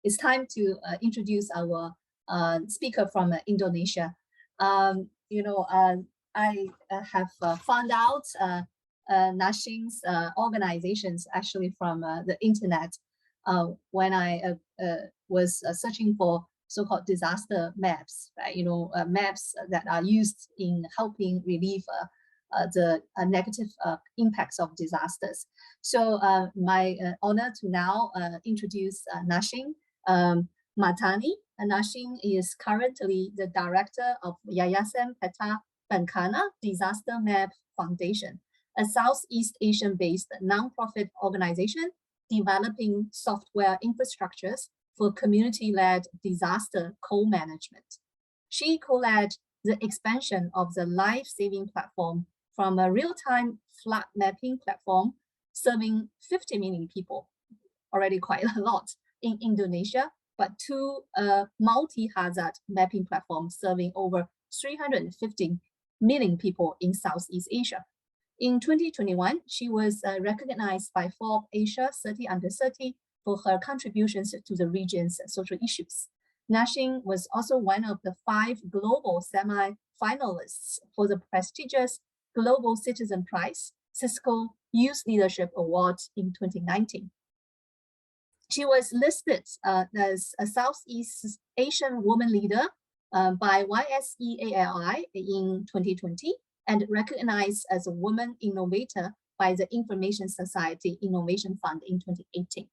it's time to introduce our speaker from Indonesia. I have found out Nashin's organizations actually from the internet when I was searching for so-called disaster maps, right? Maps that are used in helping relieve the negative impacts of disasters. So my honor to now introduce Nashin Mahtani. Nashin is currently the director of Yayasan Peta Bencana Disaster Map Foundation, a Southeast Asian-based nonprofit organization developing software infrastructures for community-led disaster co-management. She co-led the expansion of the life-saving platform from a real-time flood mapping platform serving 50 million people, already quite a lot in Indonesia, but to a multi-hazard mapping platform serving over 350 million people in Southeast Asia. In 2021, she was recognized by Forbes Asia 30 Under 30 for her contributions to the region's social issues. Nashin was also one of the 5 global semi-finalists for the prestigious Global Citizen Prize, Cisco Youth Leadership Award in 2019. She was listed as a Southeast Asian woman leader by YSEALI in 2020 and recognized as a woman innovator by the Information Society Innovation Fund in 2018.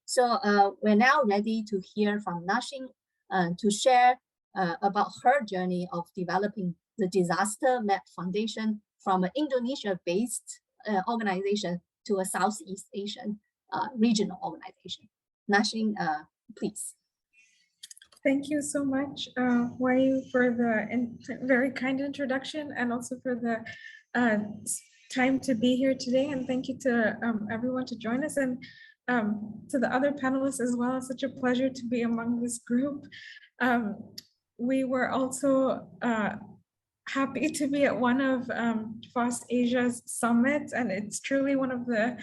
So we're now ready to hear from Nashin to share about her journey of developing the Disaster Map Foundation from an Indonesia-based organization to a Southeast Asian regional organization. Nashin, please. Thank you so much, Wayu, for the very kind introduction and also for the time to be here today. And thank you to everyone to join us and to the other panelists as well. It's such a pleasure to be among this group. We were also happy to be at one of FOSS Asia's summits, and it's truly one of the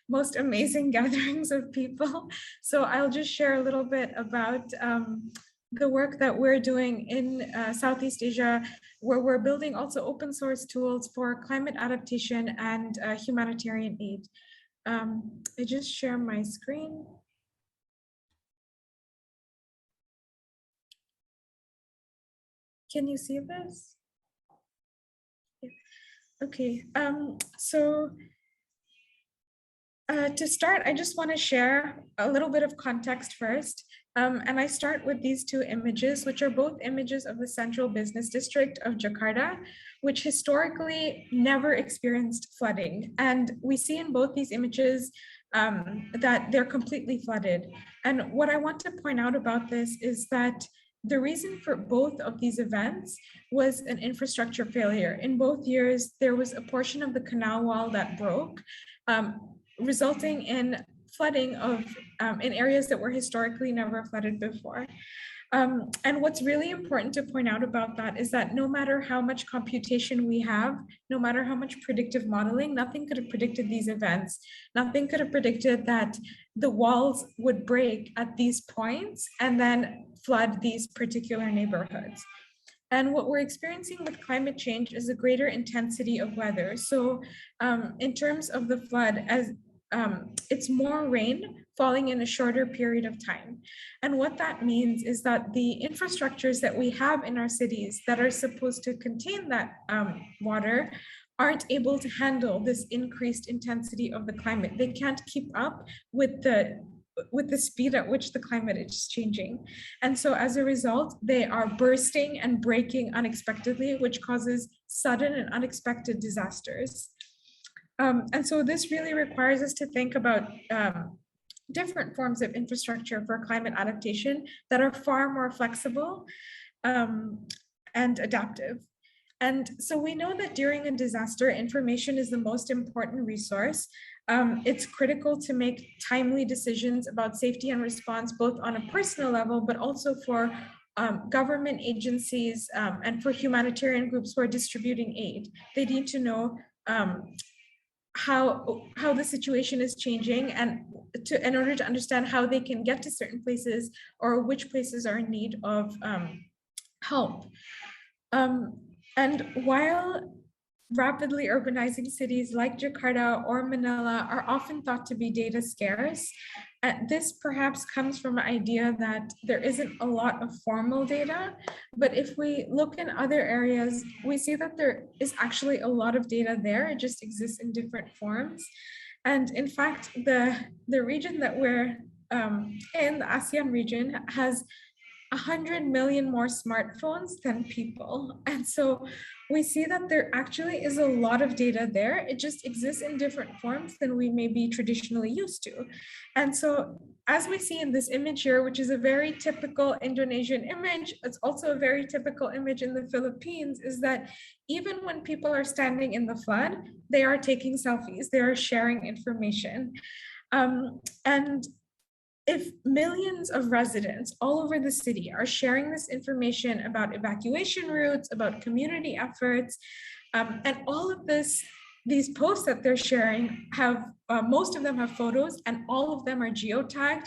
most amazing gatherings of people. So I'll just share a little bit about the work that we're doing in Southeast Asia, where we're building also open source tools for climate adaptation and humanitarian aid. I just share my screen. Can you see this? Okay, so to start, I just want to share a little bit of context first. And I start with these 2 images, which are both images of the central business district of Jakarta, which historically never experienced flooding. And we see in both these images that they're completely flooded. And what I want to point out about this is that the reason for both of these events was an infrastructure failure. In both years, there was a portion of the canal wall that broke, resulting in flooding of in areas that were historically never flooded before. And what's really important to point out about that is that no matter how much computation we have, no matter how much predictive modeling, nothing could have predicted these events. Nothing could have predicted that the walls would break at these points and then flood these particular neighborhoods. And what we're experiencing with climate change is a greater intensity of weather. So in terms of the flood, as it's more rain falling in a shorter period of time. And what that means is that the infrastructures that we have in our cities that are supposed to contain that water aren't able to handle this increased intensity of the climate. They can't keep up with the speed at which the climate is changing. And so as a result, they are bursting and breaking unexpectedly, which causes sudden and unexpected disasters. And so this really requires us to think about different forms of infrastructure for climate adaptation that are far more flexible and adaptive. And so we know that during a disaster, information is the most important resource. It's critical to make timely decisions about safety and response, both on a personal level, but also for government agencies and for humanitarian groups who are distributing aid. They need to know how the situation is changing, and in order to understand how they can get to certain places or which places are in need of help. And while rapidly urbanizing cities like Jakarta or Manila are often thought to be data scarce, this perhaps comes from an idea that there isn't a lot of formal data. But if we look in other areas, we see that there is actually a lot of data there. It just exists in different forms. And in fact, the region that we're in, the ASEAN region, has 100 million more smartphones than people. And so we see that there actually is a lot of data there. It just exists in different forms than we may be traditionally used to. And so as we see in this image here, which is a very typical Indonesian image, it's also a very typical image in the Philippines, is that even when people are standing in the flood, they are taking selfies, they are sharing information. And if millions of residents all over the city are sharing this information about evacuation routes, about community efforts, and all of these posts that they're sharing have, most of them have photos, and all of them are geotagged,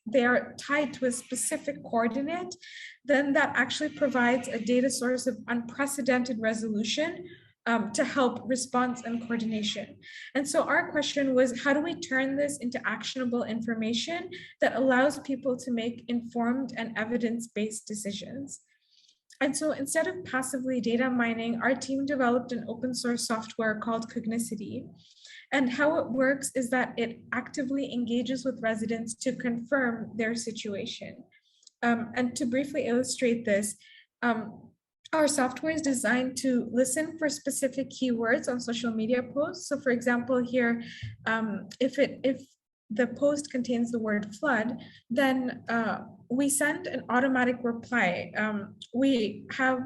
they are tied to a specific coordinate, then that actually provides a data source of unprecedented resolution to help response and coordination. And so our question was, how do we turn this into actionable information that allows people to make informed and evidence-based decisions? And so instead of passively data mining, our team developed an open source software called Cognicity. And how it works is that it actively engages with residents to confirm their situation. And to briefly illustrate this, our software is designed to listen for specific keywords on social media posts. So for example, here, if the post contains the word flood, then we send an automatic reply. We have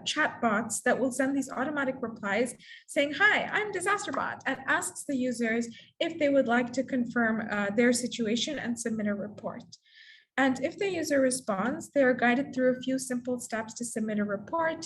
chat bots that will send these automatic replies saying, "Hi, I'm DisasterBot," and asks the users if they would like to confirm their situation and submit a report. And if the user responds, they are guided through a few simple steps to submit a report,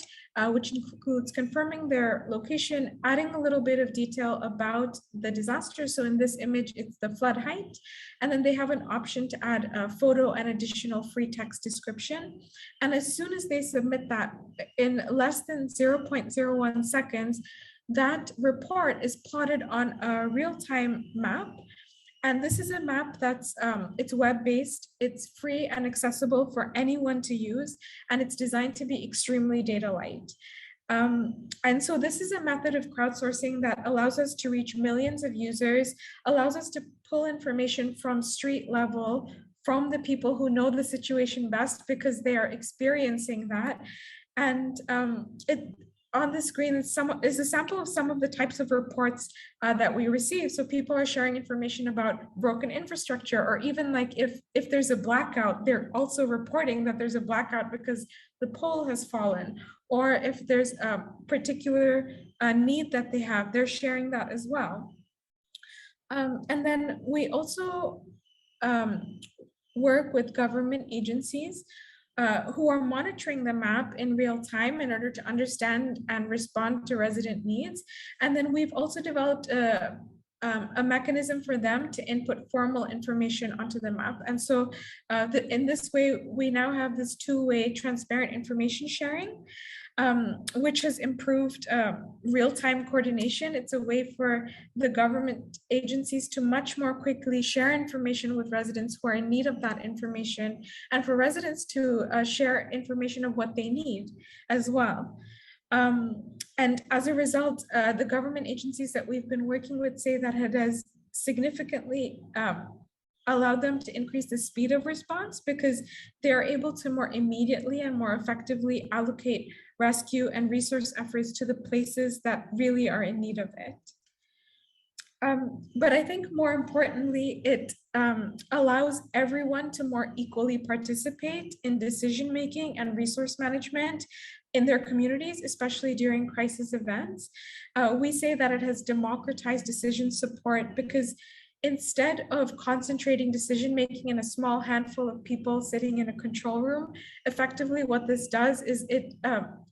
which includes confirming their location, adding a little bit of detail about the disaster. So in this image, it's the flood height. And then they have an option to add a photo and additional free text description. And as soon as they submit that, in less than 0.01 seconds, that report is plotted on a real-time map. And this is a map that's, it's web-based, it's free and accessible for anyone to use, and it's designed to be extremely data light. And so this is a method of crowdsourcing that allows us to reach millions of users, allows us to pull information from street level, from the people who know the situation best because they are experiencing that. And on the screen is a sample of some of the types of reports that we receive. So people are sharing information about broken infrastructure, or even like if there's a blackout, they're also reporting that there's a blackout because the pole has fallen. Or if there's a particular need that they have, they're sharing that as well. And then we also work with government agencies who are monitoring the map in real time in order to understand and respond to resident needs. And then we've also developed a mechanism for them to input formal information onto the map. And so in this way, we now have this two-way transparent information sharing, which has improved real-time coordination. It's a way for the government agencies to much more quickly share information with residents who are in need of that information, and for residents to share information of what they need as well. And as a result, the government agencies that we've been working with say that it has significantly allowed them to increase the speed of response because they're able to more immediately and more effectively allocate rescue and resource efforts to the places that really are in need of it. But I think more importantly, it allows everyone to more equally participate in decision-making and resource management in their communities, especially during crisis events. We say that it has democratized decision support because instead of concentrating decision-making in a small handful of people sitting in a control room, effectively what this does is it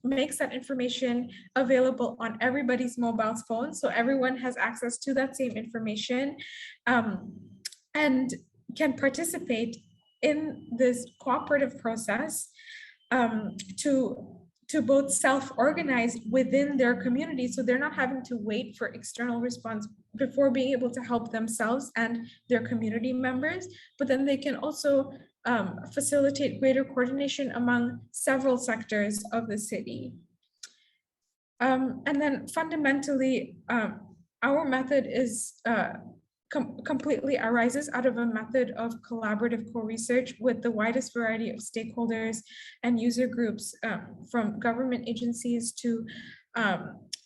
makes that information available on everybody's mobile phone. So everyone has access to that same information and can participate in this cooperative process to both self-organize within their community. So they're not having to wait for external response before being able to help themselves and their community members, but then they can also facilitate greater coordination among several sectors of the city. And then fundamentally, our method is completely arises out of a method of collaborative co-research with the widest variety of stakeholders and user groups, from government agencies to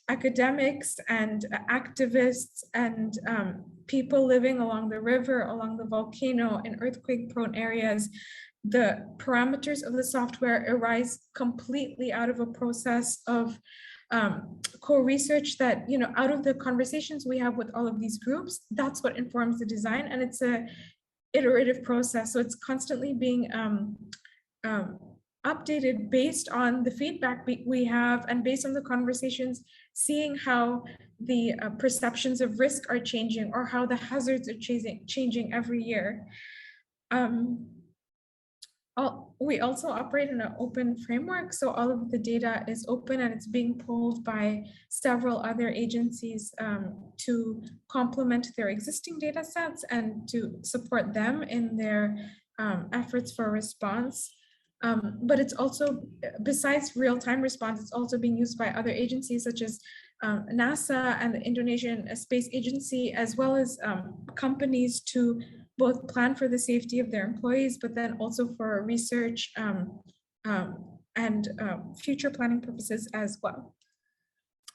academics and activists and people living along the river, along the volcano, in earthquake-prone areas. The parameters of the software arise completely out of a process of co-research that, out of the conversations we have with all of these groups, that's what informs the design, and it's a iterative process. So it's constantly being updated based on the feedback we have and based on the conversations, seeing how the perceptions of risk are changing or how the hazards are changing every year. We also operate in an open framework, so all of the data is open and it's being pulled by several other agencies to complement their existing data sets and to support them in their efforts for response. But it's also, besides real-time response, it's also being used by other agencies such as NASA and the Indonesian Space Agency, as well as companies to both plan for the safety of their employees, but then also for research and future planning purposes as well.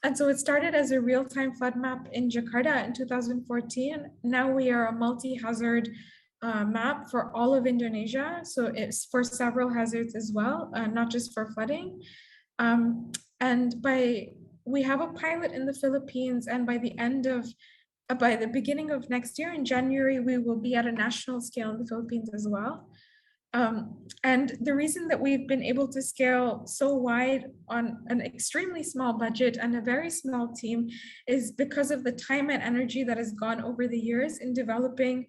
And so it started as a real-time flood map in Jakarta in 2014. Now we are a multi-hazard map for all of Indonesia. So it's for several hazards as well, not just for flooding. And we have a pilot in the Philippines, and by the beginning of next year, in January, we will be at a national scale in the Philippines as well. And the reason that we've been able to scale so wide on an extremely small budget and a very small team is because of the time and energy that has gone over the years in developing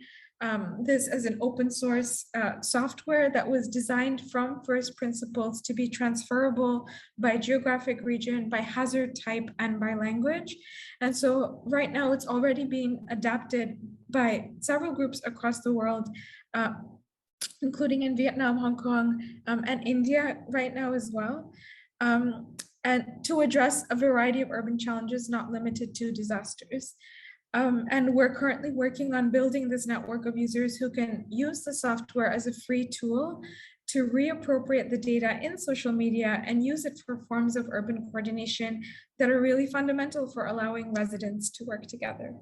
this as an open source software that was designed from first principles to be transferable by geographic region, by hazard type, and by language. And so right now it's already being adapted by several groups across the world, including in Vietnam, Hong Kong, and India right now as well, and to address a variety of urban challenges not limited to disasters. And we're currently working on building this network of users who can use the software as a free tool to reappropriate the data in social media and use it for forms of urban coordination that are really fundamental for allowing residents to work together.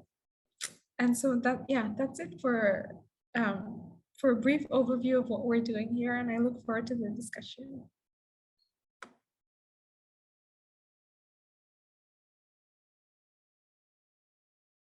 And so that's it for a brief overview of what we're doing here, and I look forward to the discussion.